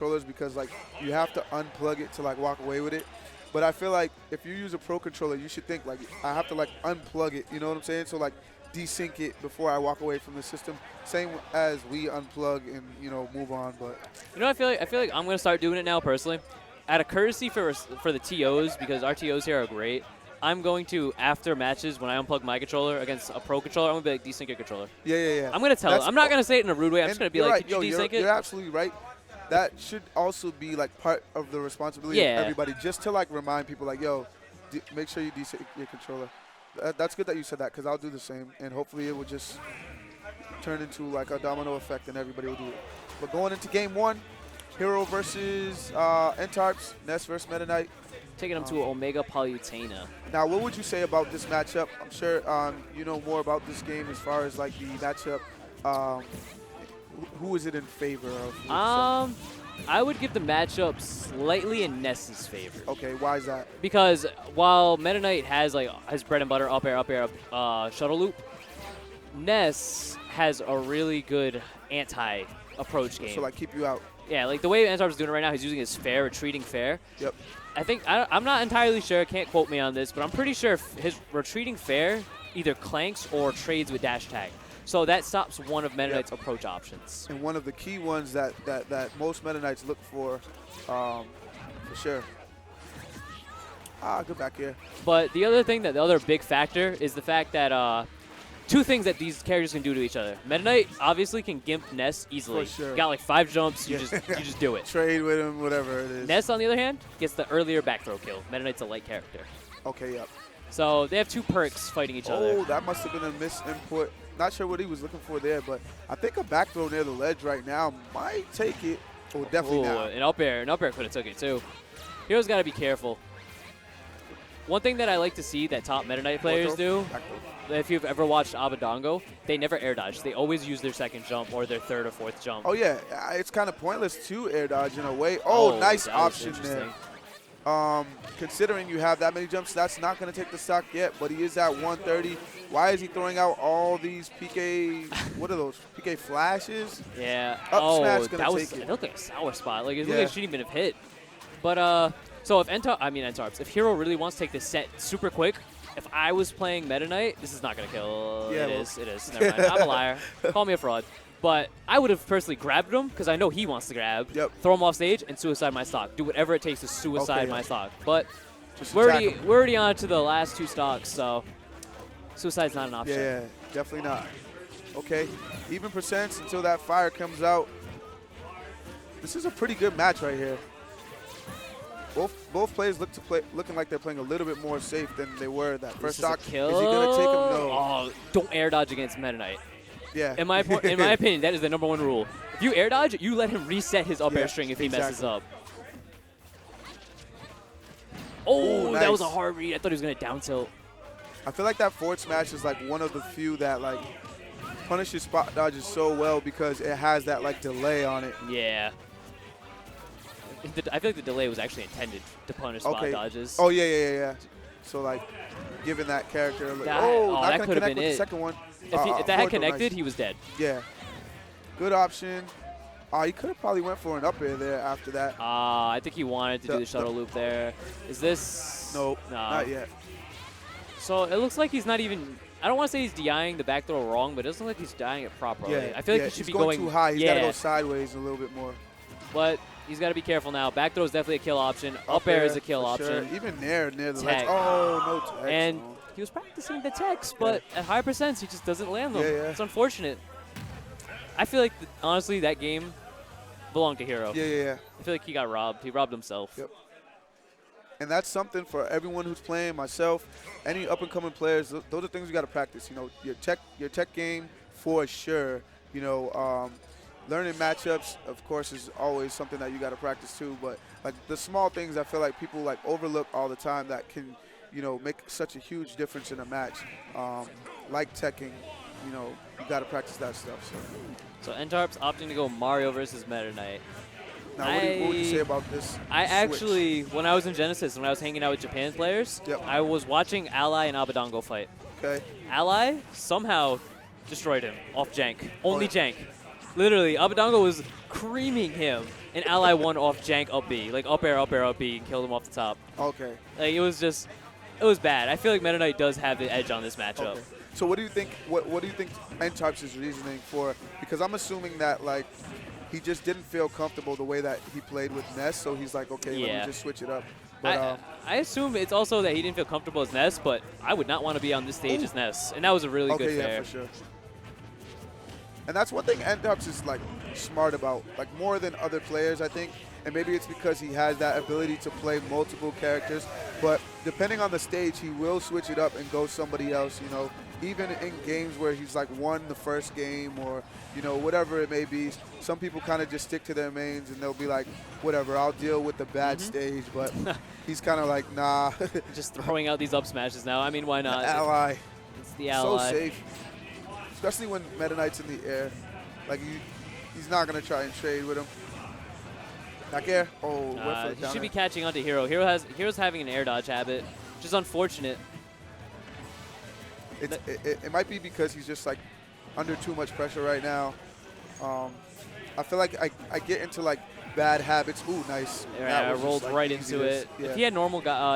controllers because like you have to unplug it to like walk away with it. But I feel like if you use a pro controller, you should think like I have to like unplug it. You know what I'm saying? So like desync it before I walk away from the system. Same as we unplug and move on. But You know, I feel like I'm gonna start doing it now personally, out of courtesy for the TOs because our TOs here are great. I'm going to, after matches, when I unplug my controller against a pro controller, I'm going to be like, desync your controller. Yeah. I'm going to tell them. I'm not going to say it in a rude way. I'm just going to be like, could you desync it? You're absolutely right. That should also be like part of the responsibility of everybody, just to like remind people like, yo, make sure you desync your controller. That's good that you said that because I'll do the same, and hopefully it will just turn into like a domino effect and everybody will do it. But going into game one, Hero versus Ntarps, Ness versus Meta Knight. Taking them to Omega Palutena. Now, what would you say about this matchup? I'm sure you know more about this game as far as like the matchup. Who is it in favor of? I would give the matchup slightly in Ness's favor. Okay, why is that? Because while Meta Knight has like his bread and butter up air, shuttle loop, Ness has a really good anti-approach game. So like keep you out. Yeah, like the way Ntarps is doing it right now, he's using his fair, retreating fair. Yep. I think, I'm not entirely sure, can't quote me on this, but I'm pretty sure his retreating fair either clanks or trades with dash tag. So that stops one of Meta Knight's approach options. And one of the key ones that most Meta Knights look for sure. Good back here. But the other big factor is the fact that two things that these characters can do to each other. Meta Knight obviously can gimp Ness easily. For sure. Got like 5 jumps, you just do it. Trade with him, whatever it is. Ness, on the other hand, gets the earlier back throw kill. Meta Knight's a light character. Okay, yep. So they have 2 perks fighting each other. Oh, that must have been a misinput. Not sure what he was looking for there, but I think a back throw near the ledge right now might take it. Oh, definitely not. An up air could have took it too. Hero's got to be careful. One thing that I like to see that top Meta Knight players do, if you've ever watched Abadongo, they never air dodge. They always use their second jump or their third or fourth jump. Oh, yeah. It's kind of pointless to air dodge in a way. Oh, nice option there. Considering you have that many jumps, that's not going to take the stock yet, but he is at 130. Why is he throwing out all these PK, what are those, PK flashes? Yeah. Up smash going to take it. It looked like a sour spot. Like, it looked like it shouldn't even have hit. But, so if Ntarps, if Hero really wants to take this set super quick, if I was playing Meta Knight, this is not going to kill. Yeah, it is. Never mind. I'm a liar. Call me a fraud. But I would have personally grabbed him because I know he wants to grab. Yep. Throw him off stage and suicide my stock. Do whatever it takes to suicide my stock. But Just we're already on to the last 2 stocks, so suicide's not an option. Yeah, definitely not. Okay, even percents until that fire comes out. This is a pretty good match right here. Both players looking like they're playing a little bit more safe than they were that first stock. Is he gonna take him? No. Oh, don't air dodge against Meta Knight. Yeah. In my opinion, that is the #1 rule. If you air dodge, you let him reset his up air string if he messes up. Oh, nice. That was a hard read. I thought he was gonna down tilt. I feel like that forward smash is like one of the few that like punishes spot dodges so well because it has that like delay on it. Yeah. I feel like the delay was actually intended to punish spot dodges. Oh yeah. So like, giving that character, like, not that gonna could have connect been with it. the second one. If that had connected, nice. he was dead. Yeah. Good option. He could have probably went for an up air there after that. I think he wanted to do the shuttle loop there. Is this? Nope, no. not yet. So it looks like he's not even. I don't want to say he's DIing the back throw wrong, but it doesn't look like he's DIing it properly. Yeah, I feel like he should be going too high. He's got to go sideways a little bit more. But he's got to be careful now. Back throw is definitely a kill option. Up air is a kill option. Sure. Even near the ledge. Tech. Oh, no tech. And he was practicing the techs, but at high percents, he just doesn't land them. Yeah. It's unfortunate. I feel like, honestly, that game belonged to Hero. Yeah. I feel like he got robbed. He robbed himself. Yep. And that's something for everyone who's playing, myself, any up-and-coming players. Those are things you got to practice. You know, your tech game for sure. You know, learning matchups, of course, is always something that you got to practice too. But like the small things, I feel like people like overlook all the time that can, you know, make such a huge difference in a match. Like teching, you know, you got to practice that stuff. So Ntarps opting to go Mario versus Meta Knight. Now, what would you say about this? Actually, when I was in Genesis, when I was hanging out with Japan players, I was watching Ally and Abadongo fight. Okay. Ally somehow destroyed him off jank. Only jank. Literally, Abadongo was creaming him, and Ally 1 off jank up B. Like, up air, up B, and killed him off the top. Okay. Like, it was just, it was bad. I feel like Meta Knight does have the edge on this matchup. Okay. So what do you think, what do you think Ntarps' reasoning for, because I'm assuming that, like, he just didn't feel comfortable the way that he played with Ness, so he's like, okay, let me just switch it up. But, I assume it's also that he didn't feel comfortable as Ness, but I would not want to be on this stage as Ness. And that was a really good fair. Okay, yeah, for sure. And that's one thing Ntarps is, like, smart about, like, more than other players, I think. And maybe it's because he has that ability to play multiple characters. But depending on the stage, he will switch it up and go somebody else, you know. Even in games where he's, like, won the first game or, you know, whatever it may be. Some people kind of just stick to their mains and they'll be like, whatever, I'll deal with the bad stage. But he's kind of like, nah. Just throwing out these up smashes now. I mean, why not? Ally. It's the ally. So safe. Especially when Meta Knight's in the air. Like, he's not going to try and trade with him. Back air. Oh, went for the he down should air. be catching onto Hero. Hero's having an air dodge habit, which is unfortunate. It might be because he's just, like, under too much pressure right now. I feel like I get into, like, bad habits. Ooh, nice. Yeah, rolled like right into it. Yeah. If he had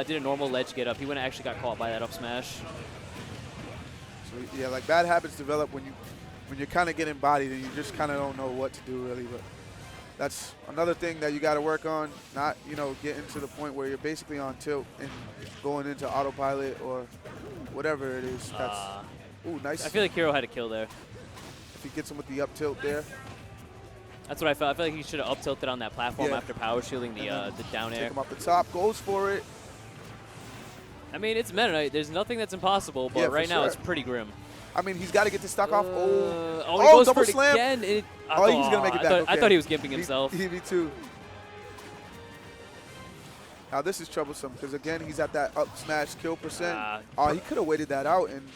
did a normal ledge get up, he wouldn't have actually got caught by that up smash. So, yeah, like, bad habits develop when you're kind of getting bodied and you just kind of don't know what to do, really. But that's another thing that you got to work on, not, you know, getting to the point where you're basically on tilt and going into autopilot or whatever it is. That's, ooh, nice. I feel like Hero had a kill there. If he gets him with the up tilt there. That's what I felt. I feel like he should have up tilted on that platform after power shielding the down air. Take him up the top, goes for it. I mean, it's Meta Knight. There's nothing that's impossible, but right now it's pretty grim. I mean, he's got to get the stock off. He Oh, goes double for it slam. again. He's going to make it back. I thought he was gimping himself. Me too. Now, this is troublesome because, again, he's at that up smash kill percent. He could have waited that out, and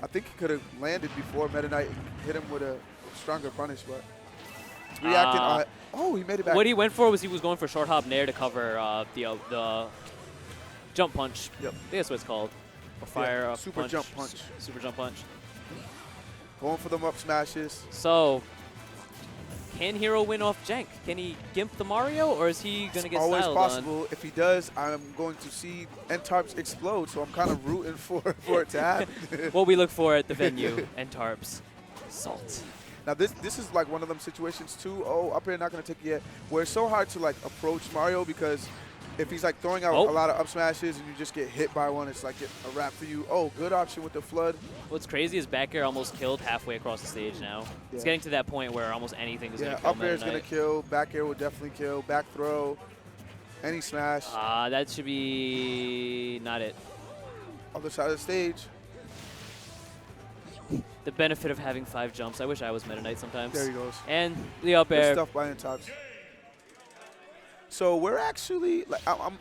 I think he could have landed before Meta Knight hit him with a stronger punish. But reacting. He made it back. What he went for was he was going for short hop nair to cover the jump punch. Yep. I think that's what it's called. Or fire up super punch. jump punch. Super jump punch. Going for them up smashes. So, can Hero win off jank? Can he gimp the Mario, or is he going to get always styled possible. on? If he does, I'm going to see Ntarps explode, so I'm kind of rooting for it to happen. What we look for at the venue, Ntarps. Salt. Now, this is like one of them situations, too. Oh, up here, not going to take it yet. Where it's so hard to, like, approach Mario because if he's, like, throwing out a lot of up smashes and you just get hit by one, it's like a wrap for you. Oh, good option with the flood. What's crazy is back air almost killed halfway across the stage now. It's getting to that point where almost anything is going to kill up air is going to kill. Back air will definitely kill. Back throw. Any smash. That should be not it. Other side of the stage. The benefit of having 5 jumps. I wish I was Meta Knight sometimes. There he goes. And the up air. Good stuff by Ntarps. So we're actually, like, I'm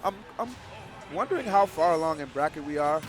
wondering how far along in bracket we are.